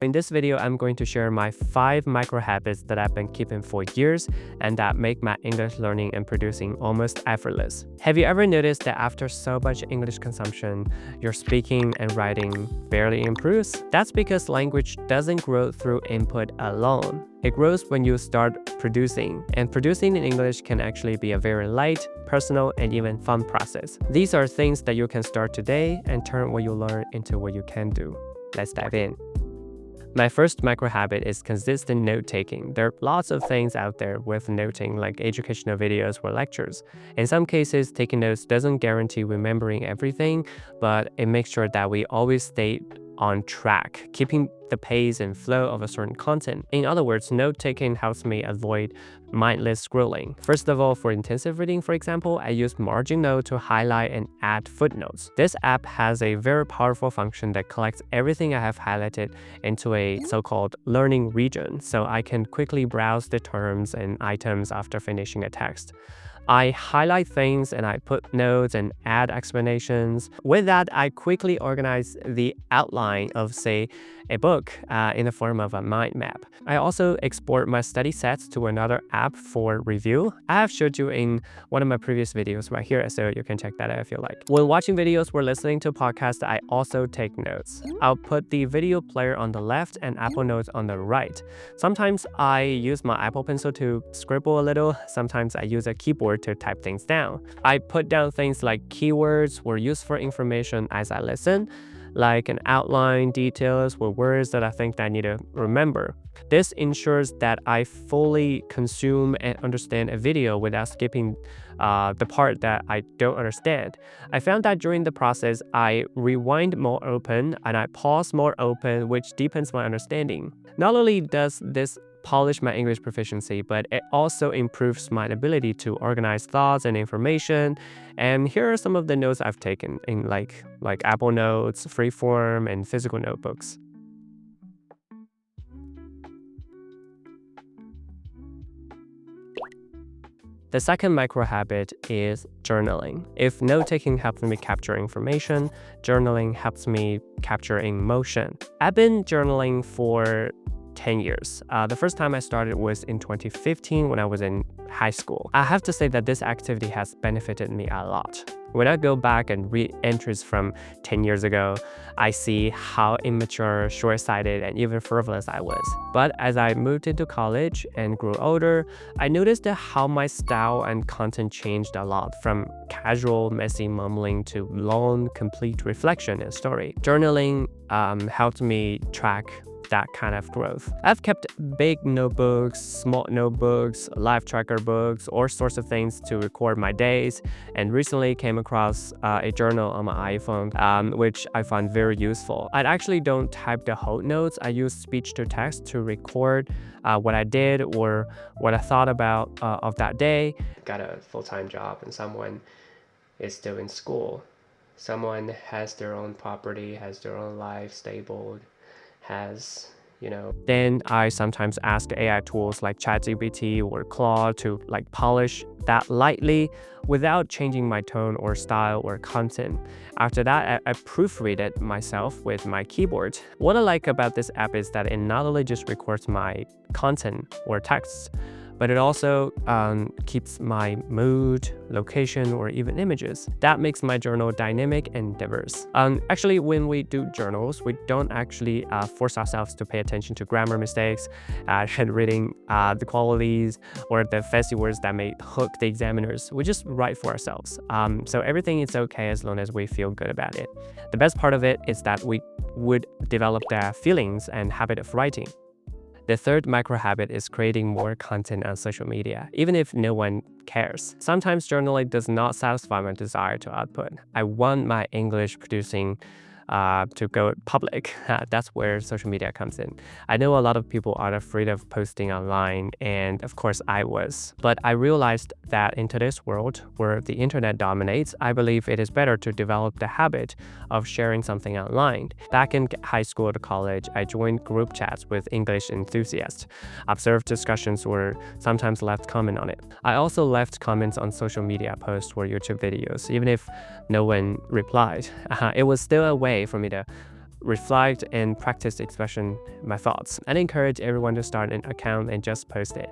In this video, I'm going to share my 5 micro habits that I've been keeping for years and that make my English learning and producing almost effortless. Have you ever noticed that after so much English consumption, your speaking and writing barely improves? That's because language doesn't grow through input alone. It grows when you start producing, and producing in English can actually be a very light, personal, and even fun process. These are things that you can start today and turn what you learn into what you can do. Let's dive in. My first micro habit is consistent note-taking. There are lots of things out there with noting, like educational videos or lectures. In some cases, taking notes doesn't guarantee remembering everything, but it makes sure that we always stay on track, keeping the pace and flow of a certain content. In other words, note-taking helps me avoid mindless scrolling. First of all, for intensive reading, for example, I use Margin Note to highlight and add footnotes. This app has a very powerful function that collects everything I have highlighted into a so-called learning region, so I can quickly browse the terms and items after finishing a text. I highlight things and I put notes and add explanations. With that, I quickly organize the outline of, say, a book in the form of a mind map. I also export my study sets to another app for review. I have showed you in one of my previous videos right here, so you can check that out if you like. When watching videos or listening to podcasts, I also take notes. I'll put the video player on the left and Apple Notes on the right. Sometimes I use my Apple Pencil to scribble a little. Sometimes I use a keyboard to type things down. I put down things like keywords or useful information as I listen, like an outline, details, or words that I think that I need to remember. This ensures that I fully consume and understand a video without skipping the part that I don't understand. I found that during the process, I rewind more open and I pause more open, which deepens my understanding. Not only does this polish my English proficiency, but it also improves my ability to organize thoughts and information. And here are some of the notes I've taken in like Apple Notes, Freeform, and physical notebooks. The second micro habit is journaling. If note-taking helps me capture information, journaling helps me capture emotion. I've been journaling for 10 years. The first time I started was in 2015 when I was in high school. I have to say that this activity has benefited me a lot. When I go back and read entries from 10 years ago, I see how immature, short-sighted, and even frivolous I was. But as I moved into college and grew older, I noticed that how my style and content changed a lot, from casual, messy mumbling to long, complete reflection and story. Journaling helped me track that kind of growth. I've kept big notebooks, small notebooks, life tracker books, all sorts of things to record my days, and recently came across a journal on my iPhone, which I find very useful. I actually don't type the whole notes. I use speech to text to record what I did or what I thought about of that day. Got a full-time job and someone is still in school. Someone has their own property, has their own life stable, Then I sometimes ask AI tools like ChatGPT or Claude to polish that lightly without changing my tone or style or content. After that, I proofread it myself with my keyboard. What I like about this app is that it not only just records my content or texts, but it also keeps my mood, location, or even images. That makes my journal dynamic and diverse. Actually, when we do journals, we don't actually force ourselves to pay attention to grammar mistakes, handwriting, the qualities, or the fancy words that may hook the examiners. We just write for ourselves. So everything is okay as long as we feel good about it. The best part of it is that we would develop the feelings and habit of writing. The third micro habit is creating more content on social media, even if no one cares. Sometimes journaling does not satisfy my desire to output. I want my English producing to go public. That's where social media comes in. I know a lot of people are afraid of posting online, and of course I was. But I realized that in today's world where the internet dominates, I believe it is better to develop the habit of sharing something online. Back in high school to college, I joined group chats with English enthusiasts, observed discussions, or sometimes left comment on it. I also left comments on social media posts or YouTube videos, even if no one replied. It was still a way for me to reflect and practice expression my thoughts, and encourage everyone to start an account and just post it.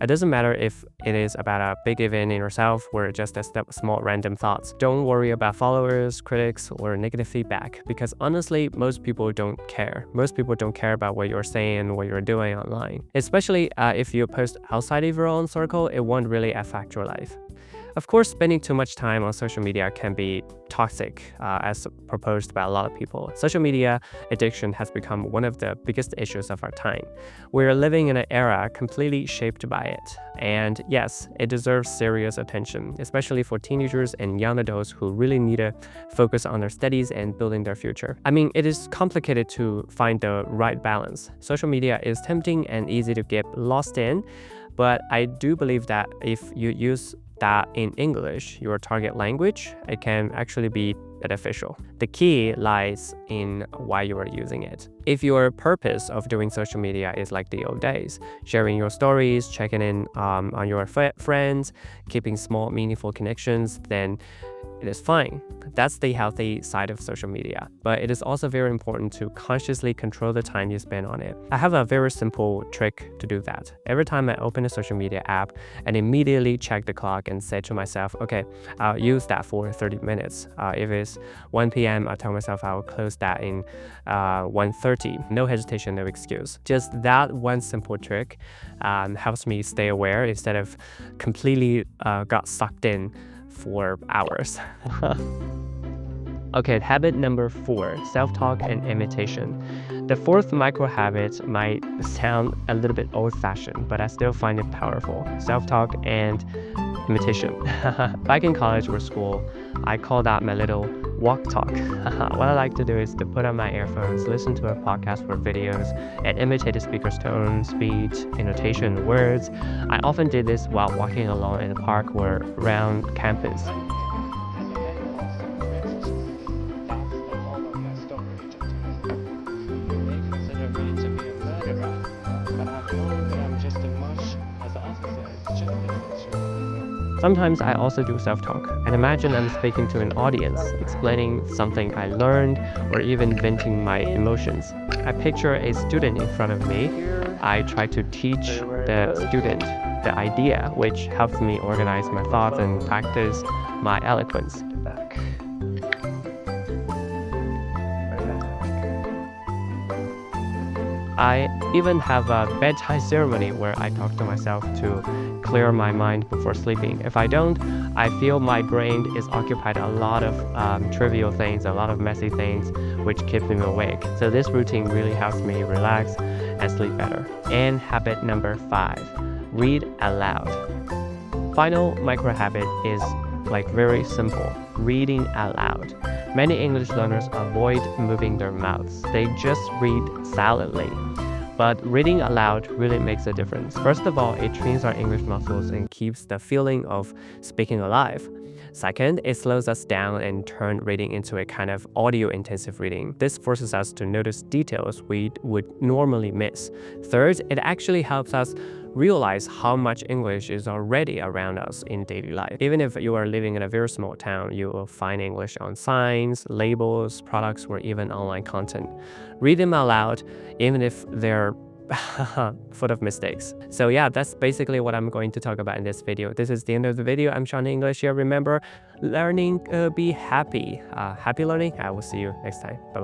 It doesn't matter if it is about a big event in yourself or just a small random thoughts. Don't worry about followers, critics, or negative feedback, because honestly, most people don't care. Most people don't care about what you're saying, what you're doing online. Especially if you post outside of your own circle, it won't really affect your life. Of course, spending too much time on social media can be toxic, as proposed by a lot of people. Social media addiction has become one of the biggest issues of our time. We're living in an era completely shaped by it. And yes, it deserves serious attention, especially for teenagers and young adults who really need to focus on their studies and building their future. I mean, it is complicated to find the right balance. Social media is tempting and easy to get lost in, but I do believe that if you use that in English, your target language, it can actually be beneficial. The key lies in why you are using it. If your purpose of doing social media is like the old days, sharing your stories, checking in on your friends, keeping small, meaningful connections, then it is fine. That's the healthy side of social media. But it is also very important to consciously control the time you spend on it. I have a very simple trick to do that. Every time I open a social media app, I immediately check the clock and say to myself, okay, I'll use that for 30 minutes. If it's 1 p.m., I tell myself I will close that in 1:30. No hesitation, no excuse. Just that one simple trick helps me stay aware instead of completely got sucked in for hours. Okay, habit number 4, self-talk and imitation. The fourth micro habit might sound a little bit old-fashioned, but I still find it powerful. Self-talk and imitation. Back in college or school, I call that my little walk talk. What I like to do is to put on my earphones, listen to a podcast or videos, and imitate the speaker's tone, speech, intonation, words. I often did this while walking alone in a park or around campus. Sometimes I also do self-talk, and imagine I'm speaking to an audience, explaining something I learned, or even venting my emotions. I picture a student in front of me. I try to teach the student the idea, which helps me organize my thoughts and practice my eloquence. I even have a bedtime ceremony where I talk to myself to clear my mind before sleeping. If I don't, I feel my brain is occupied a lot of trivial things, a lot of messy things, which keep me awake. So this routine really helps me relax and sleep better. And habit number 5, read aloud. Final micro habit is very simple, reading aloud. Many English learners avoid moving their mouths. They just read silently. But reading aloud really makes a difference. First of all, it trains our English muscles and keeps the feeling of speaking alive. Second, it slows us down and turns reading into a kind of audio-intensive reading. This forces us to notice details we would normally miss. Third, it actually helps us realize how much English is already around us in daily life. Even if you are living in a very small town, you will find English on signs, labels, products, or even online content. Read them aloud, even if they're full of mistakes. So yeah, that's basically what I'm going to talk about in this video. This is the end of the video. I'm Shawny English here. Remember, learning, be happy. Happy learning. I will see you next time. Bye-bye.